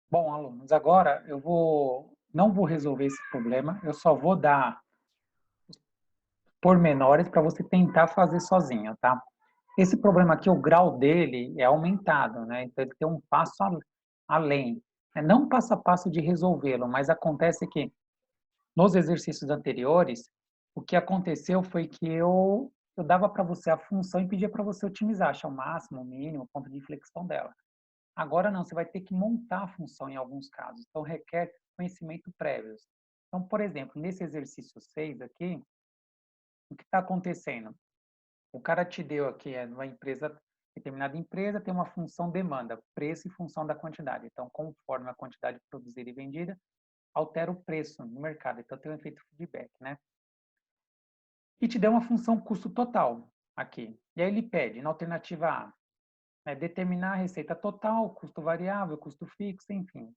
Bom, alunos, agora não vou resolver esse problema, eu só vou dar pormenores para você tentar fazer sozinho, tá? Esse problema aqui, o grau dele é aumentado, né? Então, ele tem um passo além. Não passo a passo de resolvê-lo, mas acontece que nos exercícios anteriores, o que aconteceu foi que eu dava para você a função e pedia para você otimizar, achar o máximo, o mínimo, o ponto de inflexão dela. Agora não, você vai ter que montar a função em alguns casos, então requer conhecimento prévios. Então, por exemplo, nesse exercício 6 aqui, o que está acontecendo? O cara te deu aqui, uma empresa, determinada empresa tem uma função demanda, preço e função da quantidade. Então, conforme a quantidade produzida e vendida, altera o preço no mercado. Então, tem um efeito feedback, né? E te deu uma função custo total aqui. E aí ele pede, na alternativa A, determinar a receita total, custo variável, custo fixo, enfim.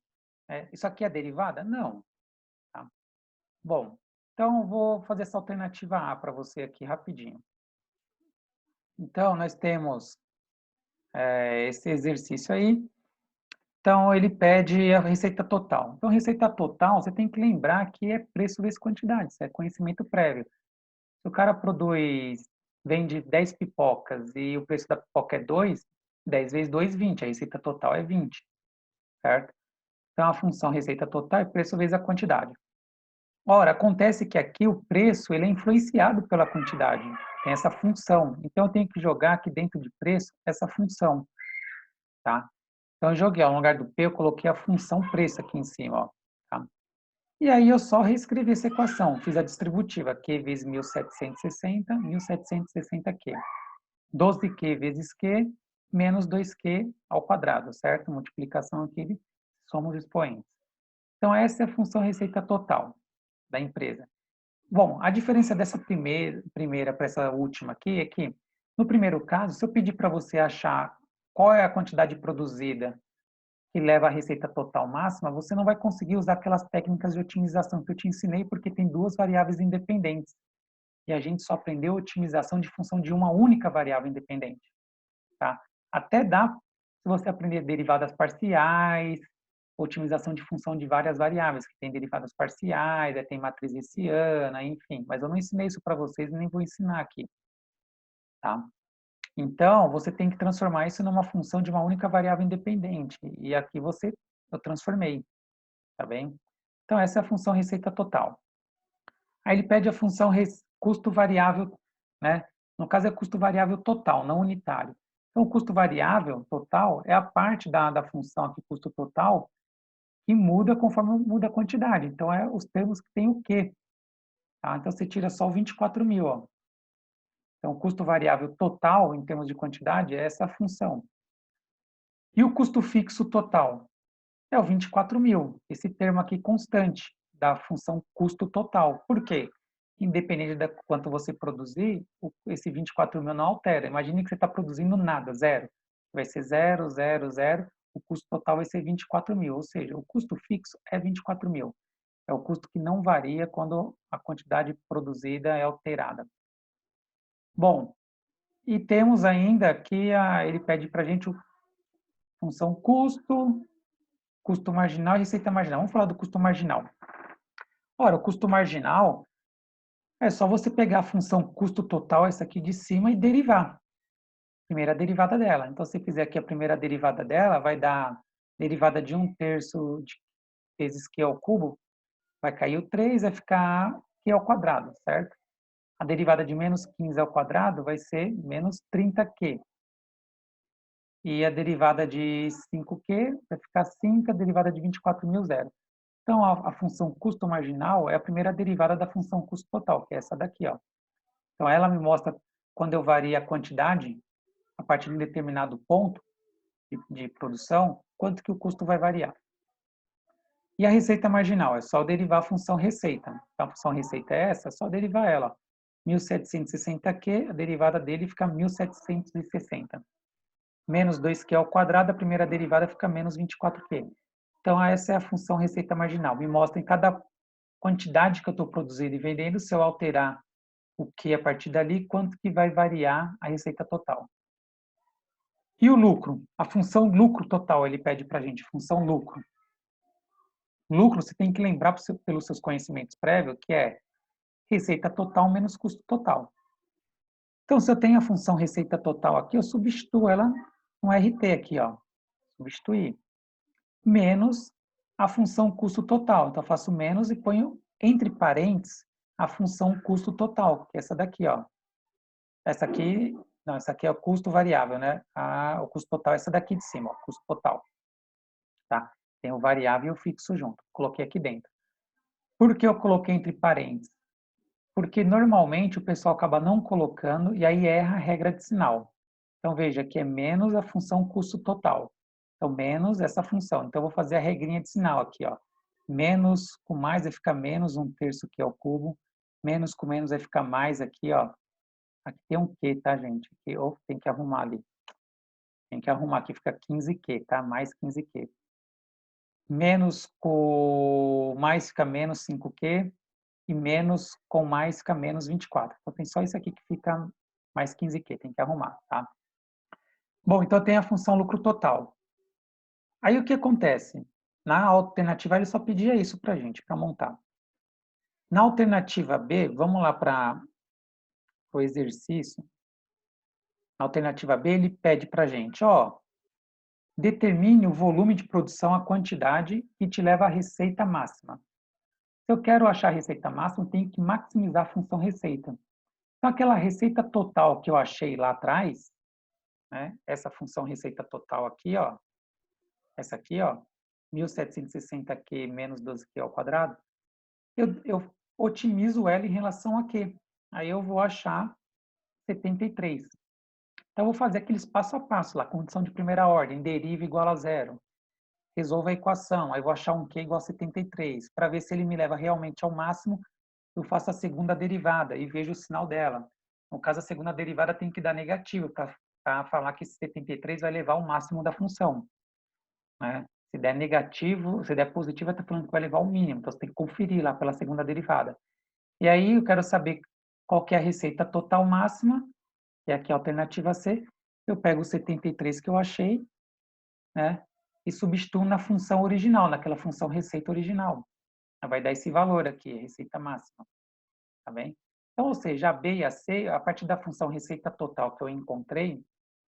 Isso aqui é derivada? Não. Tá? Bom, então vou fazer essa alternativa A para você aqui rapidinho. Então, nós temos esse exercício aí. Então, ele pede a receita total. Então, receita total, você tem que lembrar que é preço vezes quantidade, isso é conhecimento prévio. Se o cara vende 10 pipocas e o preço da pipoca é 2, 10 vezes 2, 20. A receita total é 20, certo? Então, a função receita total é preço vezes a quantidade. Ora, acontece que aqui o preço ele é influenciado pela quantidade, tem essa função. Então, eu tenho que jogar aqui dentro de preço essa função, tá? Então, eu joguei, ao lugar do P, eu coloquei a função preço aqui em cima, ó, tá? E aí eu só reescrevi essa equação, fiz a distributiva, Q vezes 1760, 1760Q. 12Q vezes Q, menos 2Q ao quadrado, certo? Multiplicação aqui, somos expoentes. Então, essa é a função receita total da empresa. Bom, a diferença dessa primeira para essa última aqui é que, no primeiro caso, se eu pedir para você achar qual é a quantidade produzida que leva à receita total máxima, você não vai conseguir usar aquelas técnicas de otimização que eu te ensinei, porque tem duas variáveis independentes. E a gente só aprendeu otimização de função de uma única variável independente. Tá? Até dá se você aprender derivadas parciais, otimização de função de várias variáveis, que tem derivadas parciais, tem matriz hessiana, enfim. Mas eu não ensinei isso para vocês, nem vou ensinar aqui. Tá? Então, você tem que transformar isso numa função de uma única variável independente. E aqui eu transformei, tá bem? Então, essa é a função receita total. Aí ele pede a função custo variável, né? No caso é custo variável total, não unitário. Então, o custo variável total é a parte da função aqui, custo total, que muda conforme muda a quantidade. Então, é os termos que tem o quê. Tá? Então, você tira só o 24 mil. Ó. Então, o custo variável total, em termos de quantidade, é essa função. E o custo fixo total? É o 24 mil. Esse termo aqui constante da função custo total. Por quê? Independente de quanto você produzir, esse 24 mil não altera. Imagine que você está produzindo nada, zero. Vai ser zero, zero, zero. O custo total vai ser 24 mil. Ou seja, o custo fixo é 24 mil. É o custo que não varia quando a quantidade produzida é alterada. Bom, e temos ainda aqui, ele pede para a gente a função custo, custo marginal e receita marginal. Vamos falar do custo marginal. Ora, o custo marginal é só você pegar a função custo total, essa aqui de cima, e derivar. Primeira derivada dela. Então, se fizer aqui a primeira derivada dela, vai dar derivada de 1/3 de vezes q ao cubo, vai cair o 3, vai ficar q ao quadrado, certo? A derivada de menos 15 ao quadrado vai ser menos 30q. E a derivada de 5q vai ficar 5, a derivada de 24 mil, zero. Então, a função custo marginal é a primeira derivada da função custo total, que é essa daqui, ó. Então, ela me mostra quando eu vario a quantidade, a partir de um determinado ponto de produção, quanto que o custo vai variar. E a receita marginal? É só derivar a função receita. Então, a função receita é essa, é só derivar ela. 1760q, a derivada dele fica 1760. Menos 2q ao quadrado, a primeira derivada fica menos 24q. Então, essa é a função receita marginal. Me mostra em cada quantidade que eu estou produzindo e vendendo, se eu alterar o que a partir dali, quanto que vai variar a receita total. E o lucro? A função lucro total, ele pede para a gente, função lucro. Lucro, você tem que lembrar pelos seus conhecimentos prévios, que é receita total menos custo total. Então, se eu tenho a função receita total aqui, eu substituo ela no RT aqui, ó. Substituir. Menos a função custo total. Então, eu faço menos e ponho entre parênteses a função custo total, que é essa daqui, ó. Essa aqui, não, essa aqui é o custo variável, né? O custo total é essa daqui de cima, ó, custo total. Tá? Tem o variável e o fixo junto. Coloquei aqui dentro. Por que eu coloquei entre parênteses? Porque normalmente o pessoal acaba não colocando e aí erra a regra de sinal. Então veja que é menos a função custo total. Então menos essa função. Então eu vou fazer a regrinha de sinal aqui, ó. Menos com mais vai ficar menos 1/3 que é o cubo. Menos com menos vai ficar mais aqui, ó. Aqui tem um Q, tá, gente? Aqui, tem que arrumar ali. Tem que arrumar aqui, fica 15Q, tá? Mais 15Q. Menos com mais fica menos 5Q. E menos com mais fica menos 24. Então tem só isso aqui que fica mais 15Q, tem que arrumar, tá? Bom, então tem a função lucro total. Aí o que acontece? Na alternativa ele só pedia isso para a gente, para montar. Na alternativa B, vamos lá para o exercício. Na alternativa B ele pede para a gente, ó, determine o volume de produção, a quantidade que te leva à receita máxima. Se eu quero achar a receita máxima, eu tenho que maximizar a função receita. Então, aquela receita total que eu achei lá atrás, né? Essa função receita total aqui, ó, essa aqui, ó, 1760Q menos 12Q ao quadrado, eu otimizo ela em relação a Q. Aí eu vou achar 73. Então, eu vou fazer aqueles passo a passo lá, condição de primeira ordem, deriva igual a zero. Resolvo a equação, aí vou achar um Q igual a 73. Para ver se ele me leva realmente ao máximo, eu faço a segunda derivada e vejo o sinal dela. No caso, a segunda derivada tem que dar negativo para falar que esse 73 vai levar ao máximo da função. Né? Se der negativo, se der positivo, está falando que vai levar ao mínimo. Então, você tem que conferir lá pela segunda derivada. E aí, eu quero saber qual que é a receita total máxima, que é aqui a alternativa C. Eu pego o 73 que eu achei, né? E substituo na função original, naquela função receita original. Vai dar esse valor aqui, receita máxima. Tá bem? Então, ou seja, a B e a C, a partir da função receita total que eu encontrei,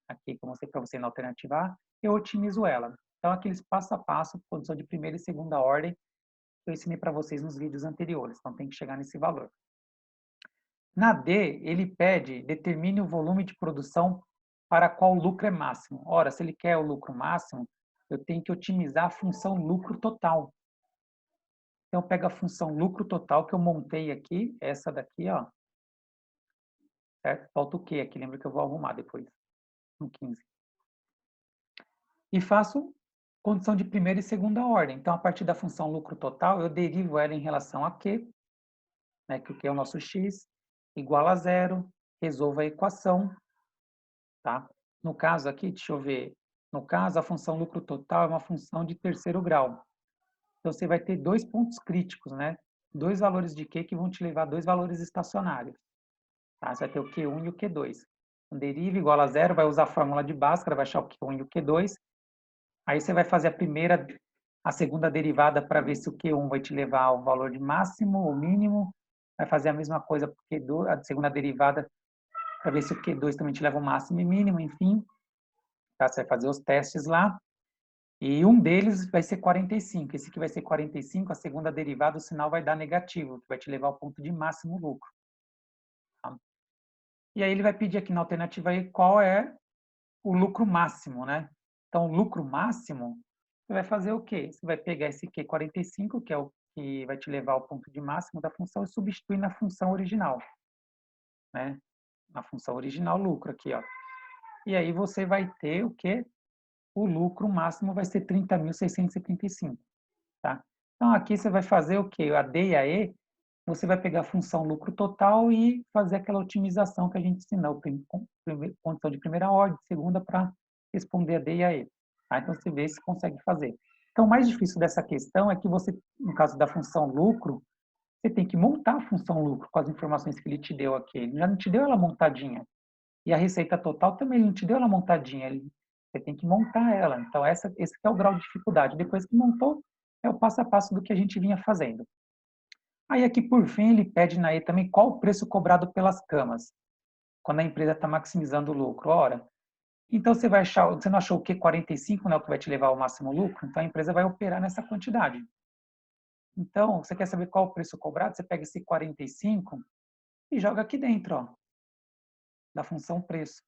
aqui que eu mostrei para você na alternativa A, eu otimizo ela. Então, aqueles passo a passo, condição de primeira e segunda ordem, que eu ensinei para vocês nos vídeos anteriores. Então, tem que chegar nesse valor. Na D, ele pede, determine o volume de produção para qual o lucro é máximo. Ora, se ele quer o lucro máximo, eu tenho que otimizar a função lucro total. Então, eu pego a função lucro total que eu montei aqui, essa daqui, ó. Certo? Falta o Q aqui, lembra que eu vou arrumar depois, no 15. E faço condição de primeira e segunda ordem. Então, a partir da função lucro total, eu derivo ela em relação a Q, né, que o Q é o nosso X, igual a zero, resolvo a equação, tá? No caso aqui, deixa eu ver, no caso, a função lucro total é uma função de terceiro grau. Então, você vai ter dois pontos críticos, né? Dois valores de Q que vão te levar a dois valores estacionários. Tá? Você vai ter o Q1 e o Q2. Então, deriva igual a zero, vai usar a fórmula de Bhaskara, vai achar o Q1 e o Q2. Aí você vai fazer a segunda derivada para ver se o Q1 vai te levar ao valor de máximo ou mínimo. Vai fazer a mesma coisa para o Q2, a segunda derivada para ver se o Q2 também te leva ao máximo e mínimo, enfim. Tá? Você vai fazer os testes lá. E um deles vai ser 45. Esse aqui vai ser 45, a segunda derivada, o sinal vai dar negativo, que vai te levar ao ponto de máximo lucro. Tá? E aí ele vai pedir aqui na alternativa aí qual é o lucro máximo, né? Então, o lucro máximo, você vai fazer o quê? Você vai pegar esse Q45, que é o que vai te levar ao ponto de máximo da função, e substituir na função original, né? Na função original, lucro aqui, ó. E aí você vai ter o quê? O lucro máximo vai ser 30.675, tá? Então, aqui você vai fazer o quê? A D e a E, você vai pegar a função lucro total e fazer aquela otimização que a gente ensinou, condição de primeira ordem, segunda, para responder a D e a E. Tá? Então, você vê se consegue fazer. Então, o mais difícil dessa questão é que você, no caso da função lucro, você tem que montar a função lucro com as informações que ele te deu aqui. Ele já não te deu ela montadinha. E a receita total também ele não te deu ela montadinha. Você tem que montar ela. Então, esse é o grau de dificuldade. Depois que montou, É o passo a passo do que a gente vinha fazendo. Aí aqui, por fim, ele pede na E também qual o preço cobrado pelas camas, quando a empresa está maximizando o lucro. Ora, então você vai achar, você não achou o Q 45, né, o que vai te levar ao máximo lucro? Então a empresa vai operar nessa quantidade. Então, você quer saber qual o preço cobrado? Você pega esse 45 e joga aqui dentro, ó, da função preço.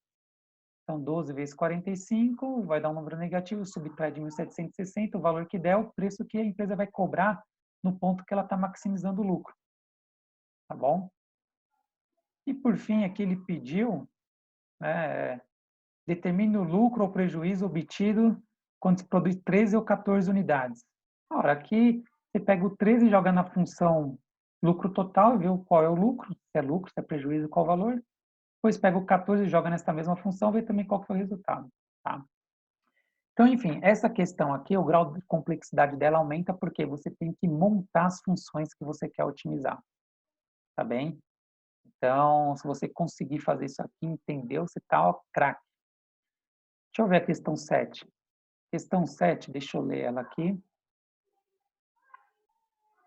Então, 12 vezes 45 vai dar um número negativo, subtrai de 1.760, o valor que der é o preço que a empresa vai cobrar no ponto que ela está maximizando o lucro. Tá bom? E, por fim, aqui ele pediu, né, determine o lucro ou prejuízo obtido quando se produz 13 ou 14 unidades. Ora, aqui você pega o 13 e joga na função lucro total, vê qual é o lucro, se é prejuízo, qual o valor. Depois pega o 14 e joga nessa mesma função, vê também qual foi o resultado. Tá? Então, enfim, essa questão aqui, o grau de complexidade dela aumenta porque você tem que montar as funções que você quer otimizar. Tá bem? Então, se você conseguir fazer isso aqui, entendeu? Você tá craque. Deixa eu ver a questão 7. Questão 7, deixa eu ler ela aqui.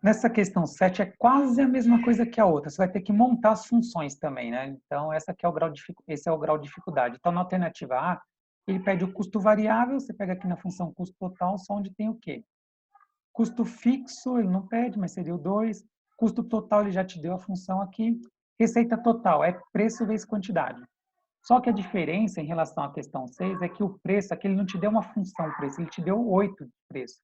Nessa questão 7 é quase a mesma coisa que a outra. Você vai ter que montar as funções também, né? Então, esse é o grau de dificuldade. Então, na alternativa A, ele pede o custo variável, você pega aqui na função custo total, só onde tem o quê? Custo fixo, ele não pede, mas seria o 2. Custo total, ele já te deu a função aqui. Receita total é preço vezes quantidade. Só que a diferença em relação à questão 6 é que o preço, aqui ele não te deu uma função preço, ele te deu 8 de preço.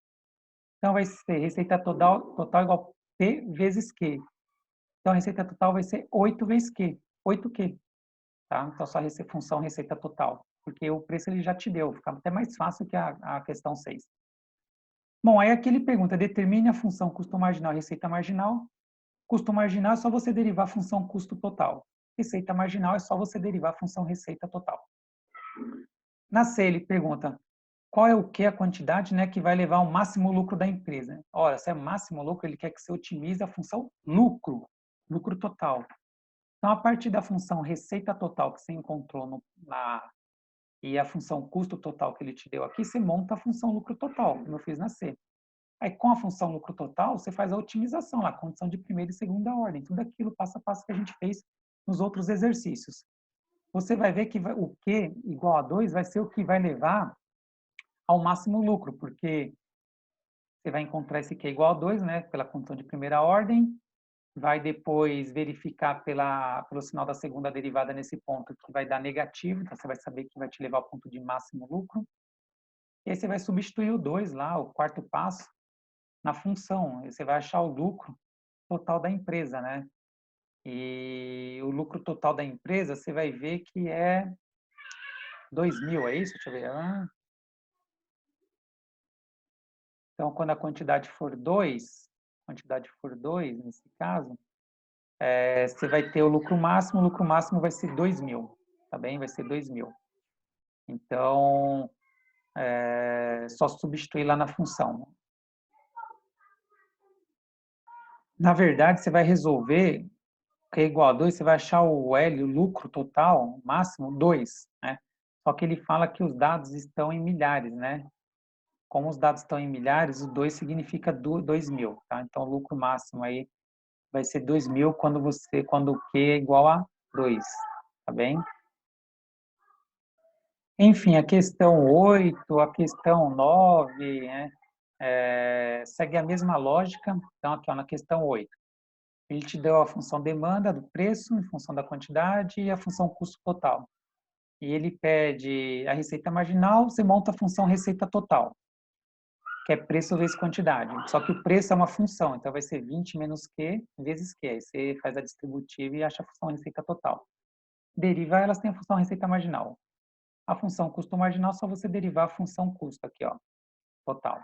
Então, vai ser receita total igual P vezes Q. Então, a receita total vai ser 8 vezes Q. 8Q. Tá? Então, só função receita total. Porque o preço ele já te deu. Fica até mais fácil que a questão 6. Bom, aí aqui ele pergunta, determine a função custo marginal e receita marginal. Custo marginal é só você derivar a função custo total. Receita marginal é só você derivar a função receita total. Na C, ele pergunta, qual é o que a quantidade, né, que vai levar ao máximo lucro da empresa? Ora, se é máximo lucro, ele quer que você otimize a função lucro, lucro total. Então, a partir da função receita total que você encontrou e a função custo total que ele te deu aqui, você monta a função lucro total, como eu fiz na C. Aí, com a função lucro total, você faz a otimização lá, condição de primeira e segunda ordem, tudo aquilo passo a passo que a gente fez nos outros exercícios. Você vai ver que o Q igual a 2 vai ser o que vai levar ao máximo lucro, porque você vai encontrar esse Q igual a 2, né, pela condição de primeira ordem, vai depois verificar pelo sinal da segunda derivada nesse ponto que vai dar negativo, então você vai saber que vai te levar ao ponto de máximo lucro. E aí você vai substituir o 2 lá, o quarto passo, na função. E você vai achar o lucro total da empresa, né? E o lucro total da empresa, você vai ver que é 2.000, é isso? Deixa eu ver. Então, quando a quantidade for 2, nesse caso, você vai ter o lucro máximo vai ser 2.000, tá bem? Vai ser 2.000. Então, só substituir lá na função. Na verdade, você vai resolver que é igual a 2, você vai achar o L, o lucro total, máximo, 2, né? Só que ele fala que os dados estão em milhares, né? Como os dados estão em milhares, o 2 significa 2.000, tá? Então, o lucro máximo aí vai ser 2.000 quando o Q é igual a 2, tá bem? Enfim, a questão 8, a questão 9, né, segue a mesma lógica. Então, aqui ó, na questão 8, ele te deu a função demanda do preço em função da quantidade e a função custo total. E ele pede a receita marginal, você monta a função receita total, que é preço vezes quantidade. Só que o preço é uma função, então vai ser 20 menos Q vezes Q. Aí você faz a distributiva e acha a função receita total. Deriva, elas têm a função receita marginal. A função custo marginal, só você derivar a função custo aqui, ó, total.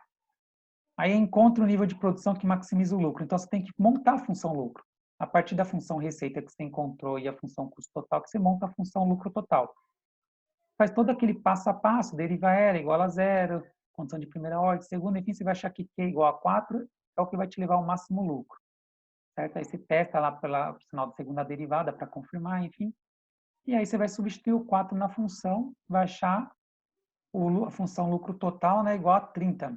Aí encontra o nível de produção que maximiza o lucro. Então, você tem que montar a função lucro. A partir da função receita que você encontrou e a função custo total, que você monta a função lucro total. Faz todo aquele passo a passo, deriva R igual a 0, condição de primeira ordem, segunda, enfim, você vai achar que Q igual a 4 é o que vai te levar ao máximo lucro. Certo? Aí você testa lá pelo sinal da segunda derivada para confirmar, enfim. E aí você vai substituir o 4 na função, vai achar a função lucro total, né, igual a 30.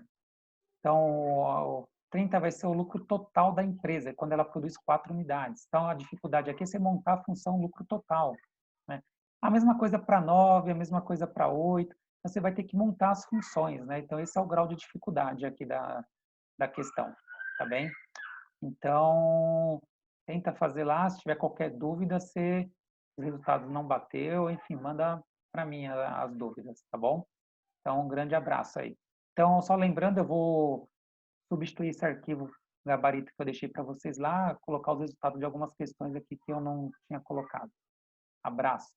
Então, o 30 vai ser o lucro total da empresa, quando ela produz 4 unidades. Então, a dificuldade aqui é você montar a função lucro total, né? A mesma coisa para 9, a mesma coisa para 8. Você vai ter que montar as funções, né? Então, esse é o grau de dificuldade aqui da questão, tá bem? Então, tenta fazer lá, se tiver qualquer dúvida, se os resultados não bateu, enfim, manda para mim as dúvidas, tá bom? Então, um grande abraço aí. Então, só lembrando, eu vou substituir esse arquivo gabarito que eu deixei para vocês lá, colocar os resultados de algumas questões aqui que eu não tinha colocado. Abraço.